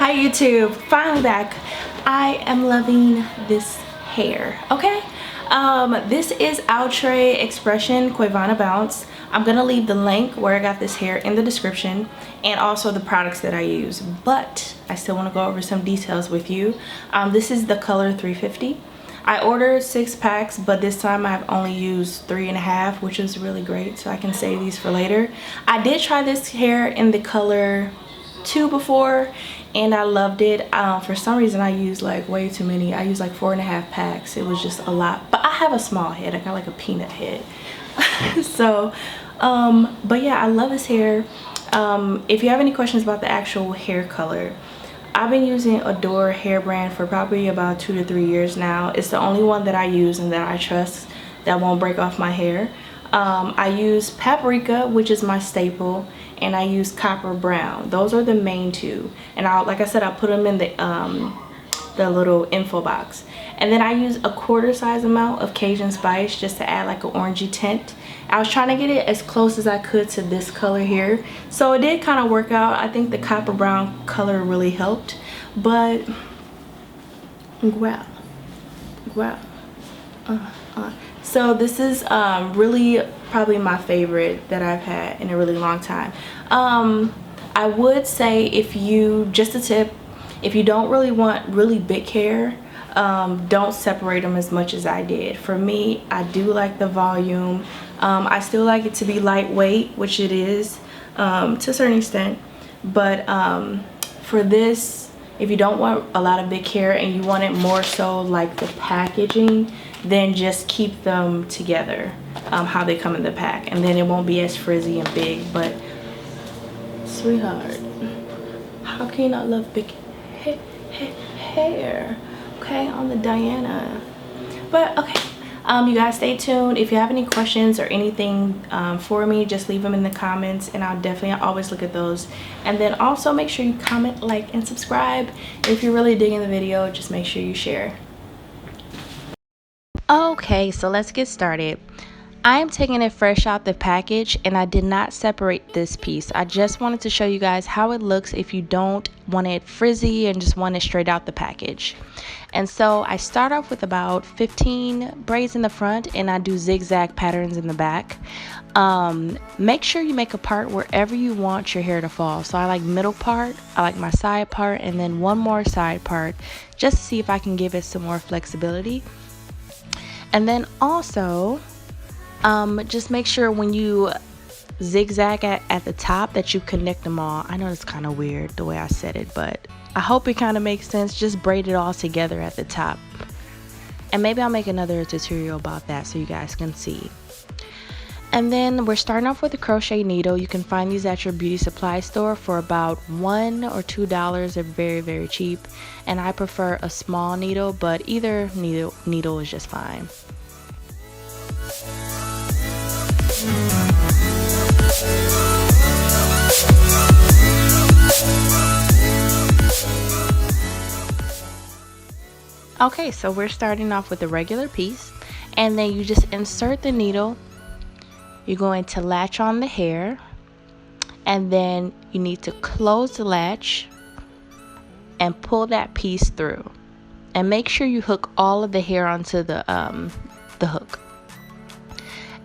Hi YouTube, finally back. I am loving this hair. Okay, this is Outre Xpression Cuevana Bounce. I'm gonna leave the link where I got this hair in the description and also the products that I use, but I still want to go over some details with you. This is the color 350. I ordered 6 packs, but this time I've only used 3.5, which is really great, so I can save these for later. I did try this hair in the color 2 before and I loved it. For some reason I used like way too many. I used like 4.5 packs. It was just a lot, but I have a small head. I got like a peanut head. So but yeah, I love this hair. If you have any questions about the actual hair color, I've been using Adore hair brand for probably about 2 to 3 years now. It's the only one that I use and that I trust that won't break off my hair. I use Paprika, which is my staple, and I use Copper Brown. Those are the main two, and like I said, I'll put them in the little info box. And then I use a quarter size amount of Cajun Spice just to add like an orangey tint. I was trying to get it as close as I could to this color here, so it did kind of work out. I think the Copper Brown color really helped, but wow. So this is really probably my favorite that I've had in a really long time. I would say, just a tip, if you don't really want really big hair, don't separate them as much as I did. For me, I do like the volume. I still like it to be lightweight, which it is to a certain extent, but for this, if you don't want a lot of big hair and you want it more so like the packaging, then just keep them together how they come in the pack, and then it won't be as frizzy and big. But sweetheart, how can you not love big hair? Okay, on the Diana. But okay, you guys stay tuned. If you have any questions or anything for me, just leave them in the comments and I'll definitely always look at those. And then also make sure you comment, like, and subscribe. If you're really digging the video, just make sure you share. Okay, so let's get started. I am taking it fresh out the package and I did not separate this piece. I just wanted to show you guys how it looks if you don't want it frizzy and just want it straight out the package. And so I start off with about 15 braids in the front and I do zigzag patterns in the back. Make sure you make a part wherever you want your hair to fall. So I like middle part, I like my side part, and then one more side part just to see if I can give it some more flexibility. And then also just make sure when you zigzag at the top that you connect them all. I know it's kind of weird the way I said it, but I hope it kind of makes sense. Just braid it all together at the top, and maybe I'll make another tutorial about that so you guys can see. And then we're starting off with a crochet needle. You can find these at your beauty supply store for about $1 or $2. They're very, very cheap, and I prefer a small needle, but either needle is just fine. Okay, so we're starting off with a regular piece, and then you just insert the needle. You're going to latch on the hair, and then you need to close the latch and pull that piece through, and make sure you hook all of the hair onto the hook.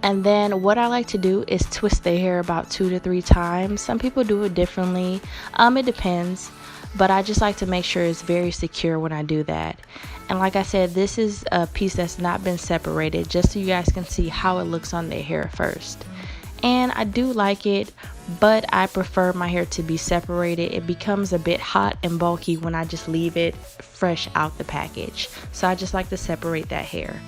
And then what I like to do is twist the hair about 2 to 3 times. Some people do it differently. It depends, but I just like to make sure it's very secure when I do that. And like I said, this is a piece that's not been separated, just so you guys can see how it looks on the hair first. And I do like it, but I prefer my hair to be separated. It becomes a bit hot and bulky when I just leave it fresh out the package. So I just like to separate that hair.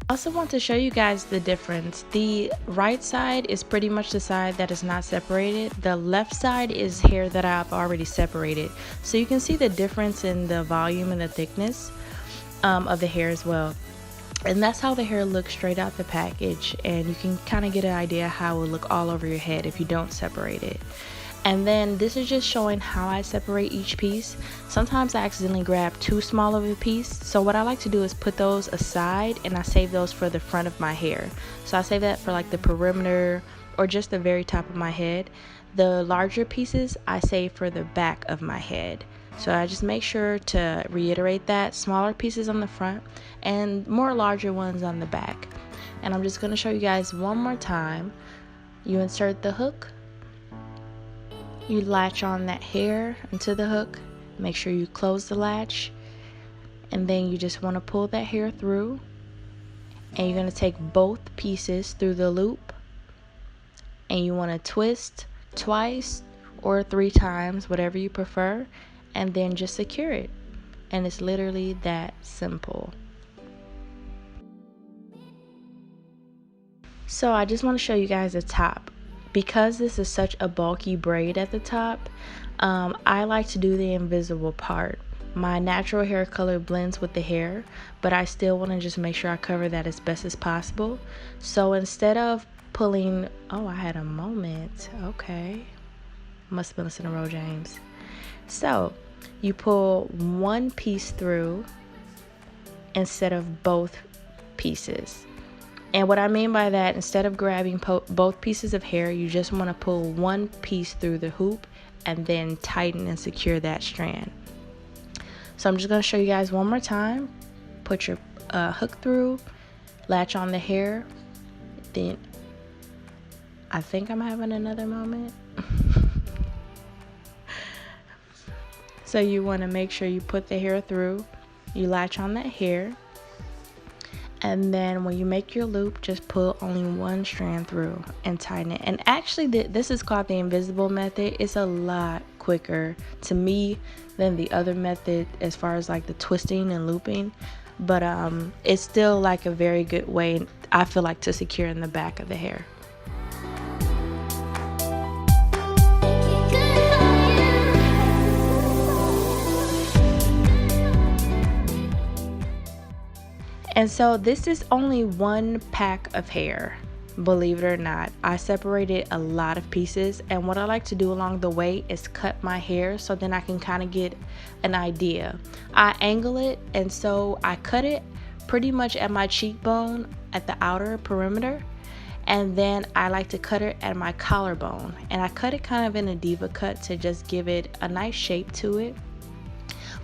I also want to show you guys the difference. The right side is pretty much the side that is not separated. The left side is hair that I've already separated. So you can see the difference in the volume and the thickness of the hair as well. And that's how the hair looks straight out the package. And you can kind of get an idea how it will look all over your head if you don't separate it. And then this is just showing how I separate each piece. Sometimes I accidentally grab too small of a piece, so what I like to do is put those aside and I save those for the front of my hair. So I save that for like the perimeter or just the very top of my head. The larger pieces I save for the back of my head. So I just make sure to reiterate that, smaller pieces on the front and more larger ones on the back. And I'm just going to show you guys one more time. You insert the hook, you latch on that hair into the hook, make sure you close the latch, and then you just want to pull that hair through, and you're going to take both pieces through the loop, and you want to twist twice or 3 times, whatever you prefer, and then just secure it. And it's literally that simple. So I just want to show you guys the top. Because this is such a bulky braid at the top, I like to do the invisible part. My natural hair color blends with the hair, but I still want to just make sure I cover that as best as possible. So instead of pulling, oh, I had a moment. Okay. Must have been listening to Ro James. So you pull one piece through instead of both pieces. And what I mean by that, instead of grabbing both pieces of hair, you just want to pull one piece through the hoop and then tighten and secure that strand. So I'm just going to show you guys one more time. Put your hook through, latch on the hair, then I think I'm having another moment. So you want to make sure you put the hair through, you latch on that hair, and then when you make your loop, just pull only one strand through and tighten it. And actually this is called the invisible method. It's a lot quicker to me than the other method as far as like the twisting and looping, but it's still like a very good way, I feel like, to secure in the back of the hair. And so this is only one pack of hair. Believe it or not, I separated a lot of pieces, and what I like to do along the way is cut my hair so then I can kind of get an idea. I angle it, and so I cut it pretty much at my cheekbone at the outer perimeter, and then I like to cut it at my collarbone, and I cut it kind of in a diva cut to just give it a nice shape to it.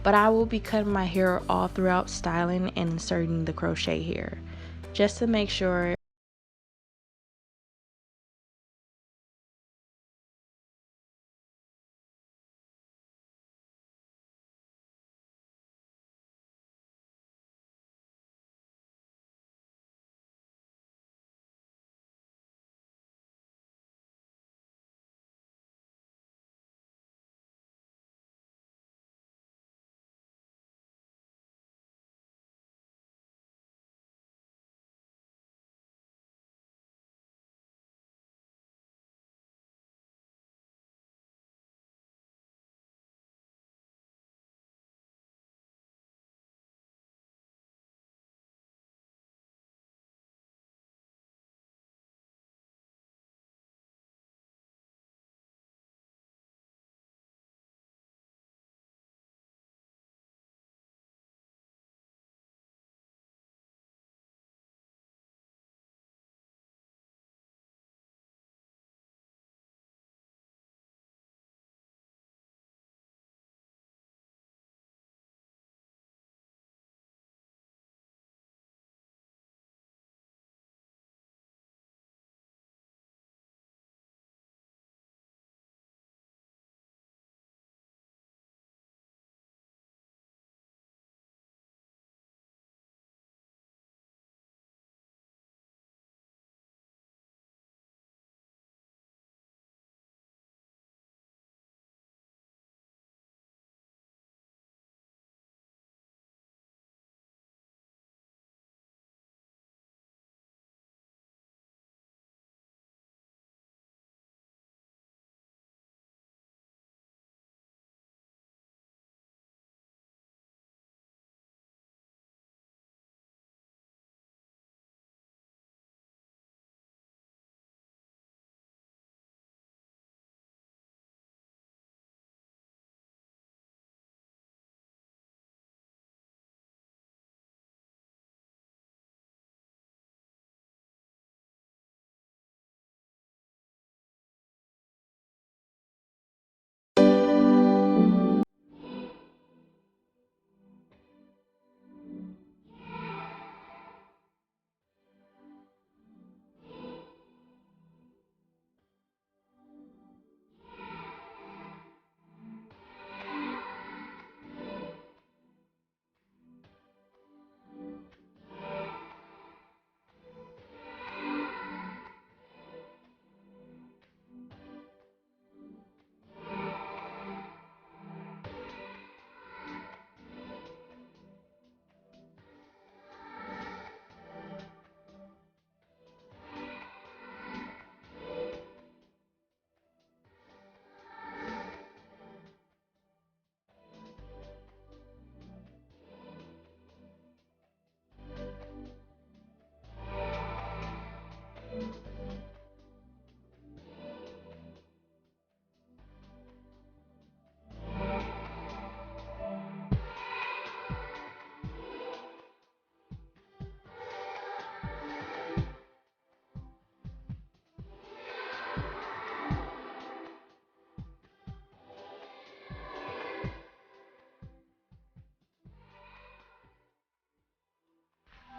But I will be cutting my hair all throughout, styling and inserting the crochet here just to make sure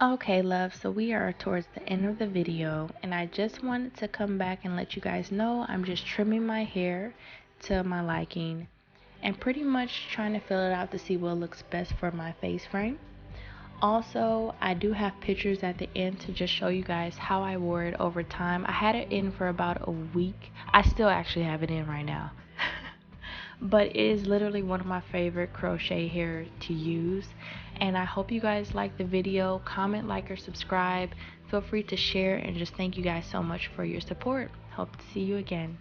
Okay, love, so we are towards the end of the video, and I just wanted to come back and let you guys know I'm just trimming my hair to my liking and pretty much trying to fill it out to see what looks best for my face frame. Also, I do have pictures at the end to just show you guys how I wore it over time. I had it in for about a week. I still actually have it in right now. But it is literally one of my favorite crochet hair to use, and I hope you guys like the video. Comment, like, or subscribe. Feel free to share, and just thank you guys so much for your support. Hope to see you again.